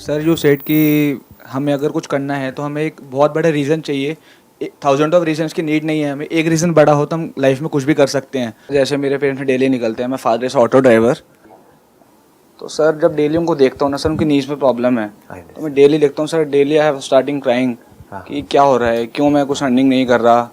Sir you said कि हमें अगर कुछ करना है तो हमें एक बहुत बड़ा रीज़न चाहिए। थाउजेंड ऑफ रीजंस की नीड नहीं है, हमें एक रीज़न बड़ा हो तो हम लाइफ में कुछ भी कर सकते हैं। जैसे मेरे पेरेंट्स डेली निकलते हैं, मैं फादर से ऑटो ड्राइवर। तो सर जब डेली उनको देखता हूँ ना सर, उनकी नीज में प्रॉब्लम है, तो मैं डेली देखता हूँ sir, daily I have starting crying कि क्या हो रहा है, क्यों मैं कुछ अर्निंग नहीं कर रहा।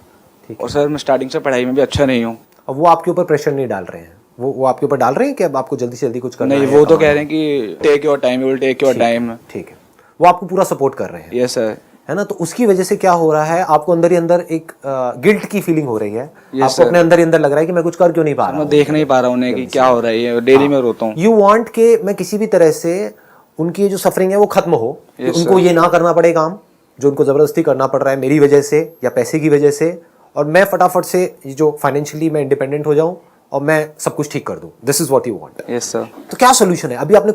और सर मैं स्टार्टिंग से पढ़ाई में भी अच्छा नहीं हूँ। अब वो आपके ऊपर प्रेशर नहीं डाल रहे हैं, वो आपके ऊपर डाल रहे हैं कि अब आपको जल्दी से जल्दी कुछ करना है? नहीं, वो तो कह रहे हैं कि take your time, you will take your time. ठीक है, वो आपको पूरा सपोर्ट कर रहे हैं। Yes sir. है ना? तो उसकी वजह से क्या हो रहा है, आपको अंदर ही अंदर एक गिल्ट की फीलिंग हो रही है। आपको अपने अंदर ही अंदर लग रहा है कि मैं कुछ कर क्यों नहीं पा रहा हूं, मैं देख नहीं पा रहा उन्हें कि क्या हो रहा है, डेली में रोता हूँ। यू वांट के मैं किसी भी तरह से उनकी जो सफरिंग है वो खत्म हो, कि उनको ये ना करना पड़े काम जो उनको जबरदस्ती करना पड़ रहा है मेरी वजह से या पैसे की वजह से, और मैं फटाफट से जो फाइनेंशियली मैं इंडिपेंडेंट हो जाऊं और मैं सब कुछ ठीक कर दूं। This is what you want. Yes sir. तो क्या सोल्यूशन है? अभी आपने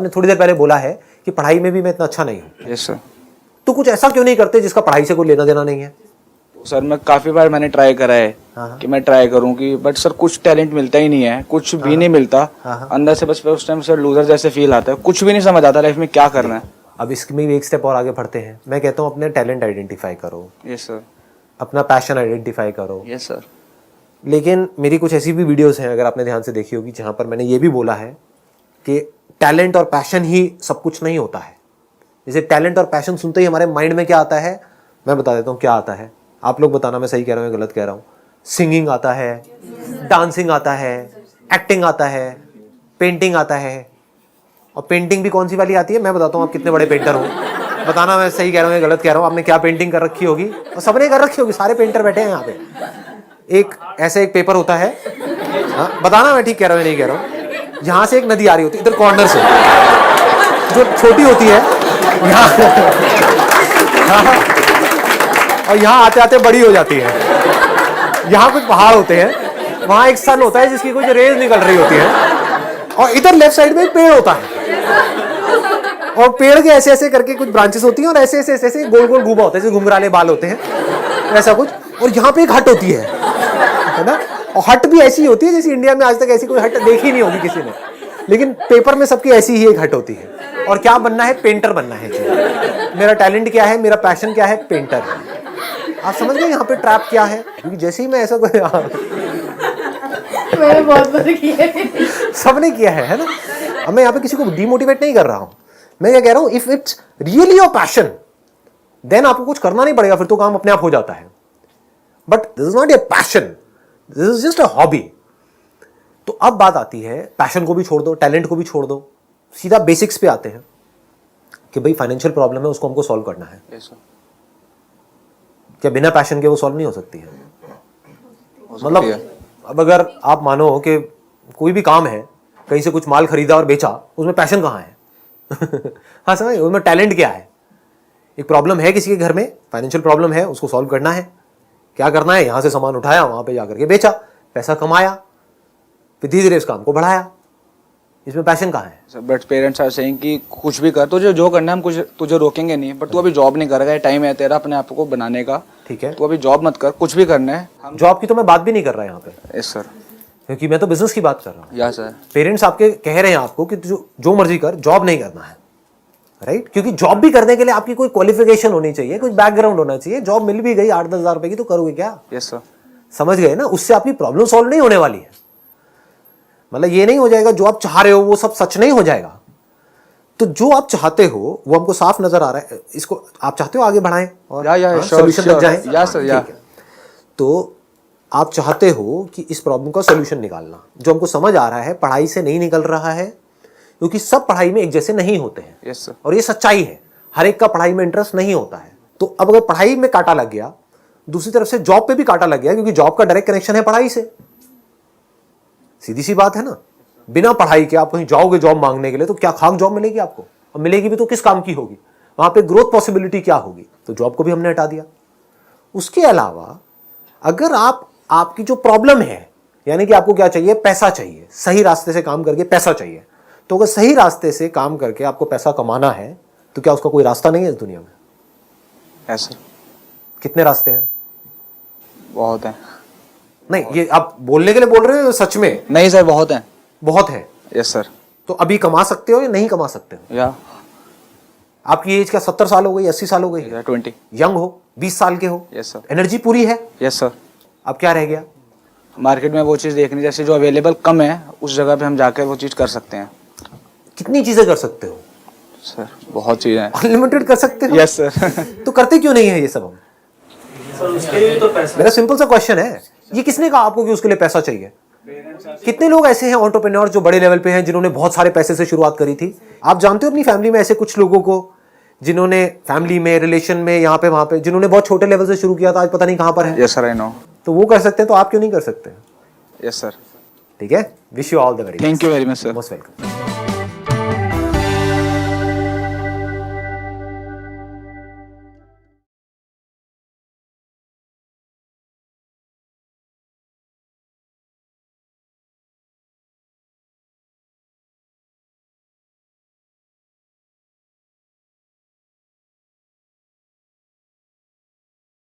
थोड़ी देर पहले बोला है कि पढ़ाई में भी मैं इतना अच्छा नहीं हूं। Yes sir. तो कुछ ऐसा क्यों नहीं करते जिसका पढ़ाई से कोई लेना देना नहीं है? सर मैं काफ़ी बार मैंने ट्राई करा है कि मैं ट्राई करूं कि, बट सर कुछ टैलेंट मिलता ही नहीं है, कुछ भी नहीं मिलता अंदर से। बस उस टाइम सर लूजर जैसे फील आता है, कुछ भी नहीं समझ आता लाइफ में क्या करना है। अब इसमें भी एक स्टेप और आगे बढ़ते हैं। मैं कहता हूँ अपने टैलेंट आइडेंटिफाई करो। Yes sir. अपना पैशन आइडेंटिफाई करो। Yes sir. लेकिन मेरी कुछ ऐसी भी वीडियोस हैं, अगर आपने ध्यान से देखी होगी, जहाँ पर मैंने ये भी बोला है कि टैलेंट और पैशन ही सब कुछ नहीं होता है। जैसे टैलेंट और पैशन सुनते ही हमारे माइंड में क्या आता है, मैं बता देता हूँ क्या आता है। आप लोग बताना मैं सही कह रहा हूँ या गलत कह रहा हूँ। सिंगिंग आता है, डांसिंग आता है, एक्टिंग आता है, पेंटिंग आता है। और पेंटिंग भी कौन सी वाली आती है मैं बताता हूँ, आप कितने बड़े पेंटर हो। बताना मैं सही कह रहा हूँ या गलत कह रहा हूँ। आपने क्या पेंटिंग कर रखी होगी, और सबने कर रखी होगी, सारे पेंटर बैठे हैं यहाँ पे। एक ऐसे एक पेपर होता है, हाँ बताना मैं ठीक कह रहा हूँ या नहीं कह रहा हूँ। यहाँ से एक नदी आ रही होती है इधर कॉर्नर से, जो छोटी होती है यहाँ, और यहाँ आते आते बड़ी हो जाती है। यहाँ कुछ पहाड़ होते हैं, वहाँ एक सन होता है जिसकी कुछ रेज निकल रही होती है, और इधर लेफ्ट साइड में एक पेड़ होता है, और पेड़ के ऐसे ऐसे करके कुछ ब्रांचेस होती हैं, और ऐसे ऐसे ऐसे ऐसे गोल गोल घूमा होता है, जैसे घुंघराले बाल होते हैं ऐसा कुछ। और यहाँ पे एक हट होती है ना, और हट भी ऐसी होती है जैसे इंडिया में आज तक ऐसी कोई हट देखी नहीं होगी किसी ने, लेकिन पेपर में सबकी ऐसी ही एक हट होती है। और क्या बनना है? पेंटर बनना है जी। मेरा टैलेंट क्या है, मेरा पैशन क्या है? पेंटर है। आप समझ गए यहाँ पे ट्रैप क्या है? क्योंकि जैसे ही मैं ऐसा कोई मैंने बहुत बार किया है, सबने किया है ना। अब मैं यहाँ पे किसी को डिमोटिवेट नहीं कर रहा हूँ, मैं क्या कह रहा हूँ, if it's really your passion then आपको कुछ करना नहीं पड़ेगा, फिर तो काम अपने आप हो जाता है। But this is not your passion, this is just a hobby. तो अब बात आती है, पैशन को भी छोड़ दो, टैलेंट को भी छोड़ दो, सीधा बेसिक्स पे आते हैं कि भाई फाइनेंशियल प्रॉब्लम है, उसको हमको सॉल्व करना है। yes, क्या बिना पैशन के वो सॉल्व नहीं हो सकती है? मतलब अब अगर आप मानो कि कोई भी काम है, कहीं से कुछ माल खरीदा और बेचा, उसमें पैशन कहाँ है? हाँ समझ, उसमें टैलेंट क्या है? एक प्रॉब्लम है किसी के घर में, फाइनेंशियल प्रॉब्लम है, उसको सॉल्व करना है। क्या करना है? यहाँ से सामान उठाया, वहां पे जाकर के बेचा, पैसा कमाया, फिर धीरे धीरे इस काम को बढ़ाया। इसमें पैशन कहाँ है? बट पेरेंट्स आर सेइंग कि कुछ भी कर, तुझे जो करना है हम कुछ तुझे रोकेंगे नहीं, बट तू अभी जॉब नहीं कर रहा है, टाइम है तेरा अपने आप को बनाने का। ठीक है, तू अभी जॉब मत कर, कुछ भी करना है। जॉब की तो मैं बात भी नहीं कर रहा यहाँ पे। Yes sir. क्योंकि मैं तो बिजनेस की बात कर रहा हूँ। या सर। पेरेंट्स आपके कह रहे हैं आपको कि जो मर्जी कर, जॉब नहीं करना है, राइट? क्योंकि जॉब भी करने के लिए आपकी कोई क्वालिफिकेशन होनी चाहिए, कुछ बैकग्राउंड होना चाहिए। जॉब मिल भी गई 8-10 हज़ार रुपए की, तो करोगे क्या? Yes sir. समझ गए ना? उससे आपकी प्रॉब्लम सॉल्व नहीं होने वाली है। मतलब ये नहीं हो जाएगा जो आप चाह रहे हो वो सब सच नहीं हो जाएगा। तो जो आप चाहते हो वो हमको साफ नजर आ रहा है। इसको आप चाहते हो आगे बढ़ाएं और सॉल्यूशन लग जाए? या सर, या। तो आप चाहते हो कि इस प्रॉब्लम का सॉल्यूशन निकालना, जो हमको समझ आ रहा है पढ़ाई से नहीं निकल रहा है, क्योंकि सब पढ़ाई में एक जैसे नहीं होते हैं। Yes sir. और ये सच्चाई है, हर एक का पढ़ाई में इंटरेस्ट नहीं होता है। तो अब अगर पढ़ाई में कांटा लग गया, दूसरी तरफ से जॉब पे भी कांटा लग गया, क्योंकि जॉब का डायरेक्ट कनेक्शन है पढ़ाई से। सीधी सी बात है ना। बिना पढ़ाई के आप कहीं जाओगे जॉब मांगने के लिए, तो क्या खाक जॉब मिलेगी आपको? और मिलेगी भी तो किस काम की होगी? वहां पे ग्रोथ पॉसिबिलिटी क्या होगी? तो जॉब को भी हमने हटा दिया। उसके अलावा अगर आपकी जो प्रॉब्लम है, यानी कि आपको क्या चाहिए? पैसा चाहिए, सही रास्ते से काम करके पैसा चाहिए। तो अगर सही रास्ते से काम करके आपको पैसा कमाना है, तो क्या उसका कोई रास्ता नहीं है इस दुनिया में? Yes sir. कितने रास्ते हैं? बहुत है। नहीं, ये आप बोलने के लिए बोल रहे हो सच में? नहीं सर, बहुत है। बहुत है। Yes sir. तो अभी कमा सकते हो या नहीं कमा सकते हो? या आपकी एज क्या 70 साल हो गई, 80 साल हो गई? 20। यंग हो, 20 साल के हो, यस सर। एनर्जी पूरी है। Yes sir. अब क्या रह गया? मार्केट में वो चीज़ देखनी, जैसे जो अवेलेबल कम है उस जगह पे हम जाकर वो चीज़ कर सकते हैं। कितनी चीजें कर सकते हो? सर बहुत चीज़ें हैं। अनलिमिटेड कर सकते हो। Yes sir. तो करते क्यों नहीं है ये सब हम? सर उसके लिए तो पैसा मेरा सिंपल सा क्वेश्चन है, ये किसने कहा आपको कि उसके लिए पैसा चाहिए? कितने लोग ऐसे हैं एंटरप्रेन्योर जो बड़े लेवल पे हैं, जिन्होंने बहुत सारे पैसे से शुरुआत करी थी? आप जानते हो अपनी फैमिली में ऐसे कुछ लोगों को जिन्होंने फैमिली में, रिलेशन में, यहाँ पे वहां पे, जिन्होंने बहुत छोटे लेवल से शुरू किया था, आज पता नहीं कहां पर है। Yes sir, I know. तो वो कर सकते हैं, तो आप क्यों नहीं कर सकते? Yes sir. ठीक है, wish you all the very thank you very much sir. Most welcome.